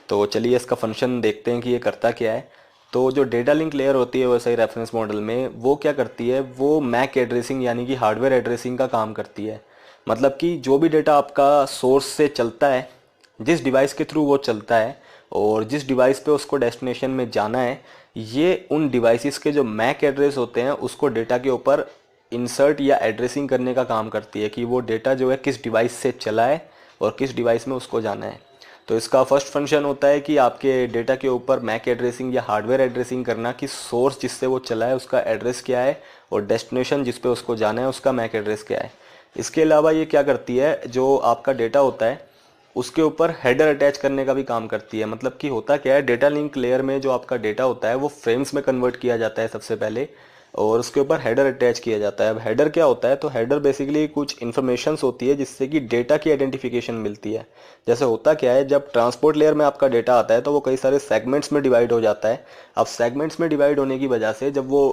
तो चलिए इसका फंक्शन देखते हैं कि ये करता क्या है। तो जो डेटा लिंक लेयर होती है वैसे ही रेफरेंस मॉडल में वो क्या करती है, वो मैक एड्रेसिंग यानी कि हार्डवेयर एड्रेसिंग का काम करती है। मतलब कि जो भी डेटा आपका सोर्स से चलता है, जिस डिवाइस के थ्रू वो चलता है और जिस डिवाइस पे उसको डेस्टिनेशन में जाना है, ये उन डिवाइसेस के जो मैक एड्रेस होते हैं उसको डेटा के ऊपर इंसर्ट या एड्रेसिंग करने का काम करती है कि वो डेटा जो है किस डिवाइस से चला है और किस डिवाइस में उसको जाना है। तो इसका फर्स्ट फंक्शन होता है कि आपके डेटा के ऊपर मैक एड्रेसिंग या हार्डवेयर एड्रेसिंग करना कि सोर्स जिससे वो चला है उसका एड्रेस क्या है और डेस्टिनेशन जिस पे उसको जाना है उसका मैक एड्रेस क्या है। इसके अलावा ये क्या करती है, जो आपका डेटा होता है उसके ऊपर हेडर अटैच करने का भी काम करती है। मतलब कि होता क्या है, डेटा लिंक लेयर में जो आपका डेटा होता है वो फ्रेम्स में कन्वर्ट किया जाता है सबसे पहले, और उसके ऊपर हेडर अटैच किया जाता है। अब हेडर क्या होता है, तो हेडर बेसिकली कुछ इन्फॉर्मेशंस होती है जिससे कि डेटा की आइडेंटिफिकेशन मिलती है। जैसे होता क्या है, जब ट्रांसपोर्ट लेयर में आपका डेटा आता है तो वो कई सारे सेगमेंट्स में डिवाइड हो जाता है। अब सेगमेंट्स में डिवाइड होने की वजह से जब वो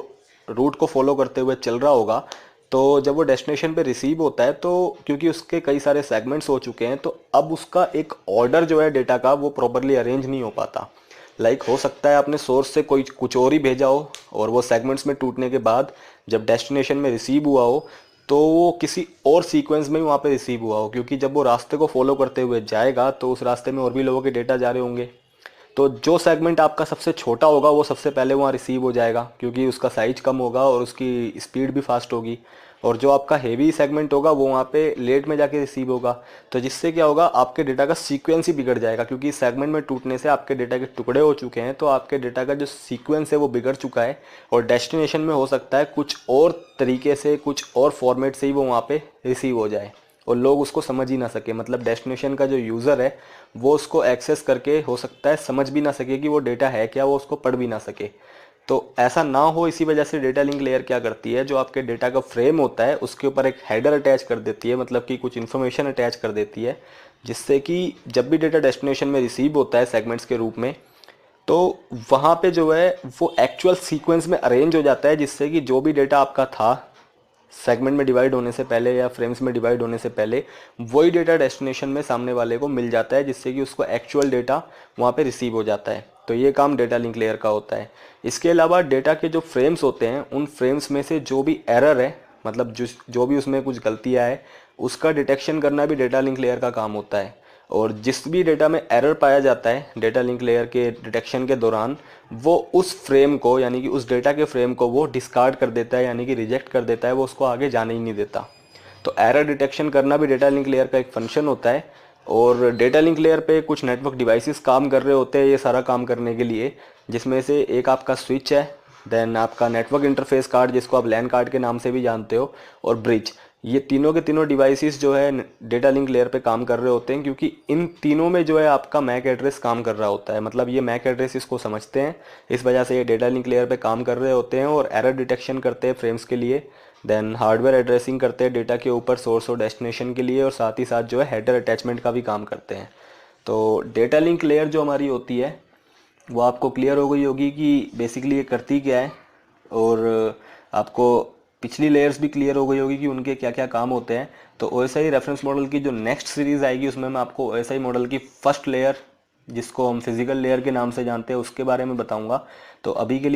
रूट को फॉलो करते हुए चल रहा होगा, तो जब वो डेस्टिनेशन पे रिसीव होता है तो क्योंकि उसके कई सारे सेगमेंट्स हो चुके हैं तो अब उसका एक ऑर्डर जो है डेटा का वो प्रॉपरली अरेंज नहीं हो पाता। हो सकता है आपने सोर्स से कोई कुछ और ही भेजा हो और वो सेगमेंट्स में टूटने के बाद जब डेस्टिनेशन में रिसीव हुआ हो तो वो किसी और सीक्वेंस में ही वहाँ पे रिसीव हुआ हो, क्योंकि जब वो रास्ते को फॉलो करते हुए जाएगा तो उस रास्ते में और भी लोगों के डेटा जा रहे होंगे। तो जो सेगमेंट आपका सबसे छोटा होगा वो सबसे पहले वहाँ रिसीव हो जाएगा क्योंकि उसका साइज कम होगा और उसकी स्पीड भी फास्ट होगी। और जो आपका हेवी सेगमेंट होगा वो वहाँ पे लेट में जाके रिसीव होगा। तो जिससे क्या होगा, आपके डेटा का सीक्वेंस ही बिगड़ जाएगा क्योंकि सेगमेंट में टूटने से आपके डेटा के टुकड़े हो चुके हैं, तो आपके डेटा का जो सीक्वेंस है वो बिगड़ चुका है और डेस्टिनेशन में हो सकता है कुछ और तरीके से, कुछ और फॉर्मेट से ही वो वहाँ पे रिसीव हो जाए और लोग उसको समझ ही ना सके। मतलब डेस्टिनेशन का जो यूज़र है वो उसको एक्सेस करके हो सकता है समझ भी ना सके कि वो डेटा है क्या, वो उसको पढ़ भी ना सके। तो ऐसा ना हो, इसी वजह से डेटा लिंक लेयर क्या करती है, जो आपके डेटा का फ्रेम होता है उसके ऊपर एक हेडर अटैच कर देती है, मतलब कि कुछ इन्फॉर्मेशन अटैच कर देती है, जिससे कि जब भी डेटा डेस्टिनेशन में रिसीव होता है सेगमेंट्स के रूप में, तो वहाँ पे जो है वो एक्चुअल सीक्वेंस में अरेंज हो जाता है, जिससे कि जो भी डेटा आपका था सेगमेंट में डिवाइड होने से पहले या फ्रेम्स में डिवाइड होने से पहले वही डेटा डेस्टिनेशन में सामने वाले को मिल जाता है, जिससे कि उसको एक्चुअल डेटा वहाँ पे रिसीव हो जाता है। तो ये काम डेटा लिंक लेयर का होता है। इसके अलावा डेटा के जो फ्रेम्स होते हैं उन फ्रेम्स में से जो भी एरर है, मतलब जो भी उसमें कुछ गलतियाँ है, उसका डिटेक्शन करना भी डेटा लिंक लेयर का काम होता है। और जिस भी डेटा में एरर पाया जाता है डेटा लिंक लेयर के डिटेक्शन के दौरान, वो उस फ्रेम को यानी कि उस डेटा के फ्रेम को वो डिस्कार्ड कर देता है, यानी कि रिजेक्ट कर देता है, वो उसको आगे जाने ही नहीं देता। तो एरर डिटेक्शन करना भी डेटा लिंक लेयर का एक फंक्शन होता है। और डेटा लिंक लेयर पे कुछ नेटवर्क डिवाइसेस काम कर रहे होते हैं ये सारा काम करने के लिए, जिसमें से एक आपका स्विच है, देन आपका नेटवर्क इंटरफेस कार्ड जिसको आप लैन कार्ड के नाम से भी जानते हो, और ब्रिज। ये तीनों के तीनों डिवाइसेस जो है डेटा लिंक लेयर पे काम कर रहे होते हैं, क्योंकि इन तीनों में जो है आपका मैक एड्रेस काम कर रहा होता है। मतलब ये मैक एड्रेस इसको समझते हैं, इस वजह से ये डेटा लिंक लेयर पे काम कर रहे होते हैं और एरर डिटेक्शन करते हैं फ्रेम्स के लिए। देन हार्डवेयर एड्रेसिंग करते हैं डेटा के ऊपर सोर्स और डेस्टिनेशन के लिए, और साथ ही साथ जो है हेडर अटैचमेंट का भी काम करते हैं। तो डेटा लिंक लेयर जो हमारी होती है वो आपको क्लियर हो गई होगी कि बेसिकली ये करती क्या है, और आपको पिछली लेयर्स भी क्लियर हो गई होगी कि उनके क्या क्या काम होते हैं। तो OSI रेफरेंस मॉडल की जो नेक्स्ट सीरीज़ आएगी उसमें मैं आपको OSI मॉडल की फर्स्ट लेयर, जिसको हम फिजिकल लेयर के नाम से जानते हैं, उसके बारे में बताऊंगा। तो अभी के लिए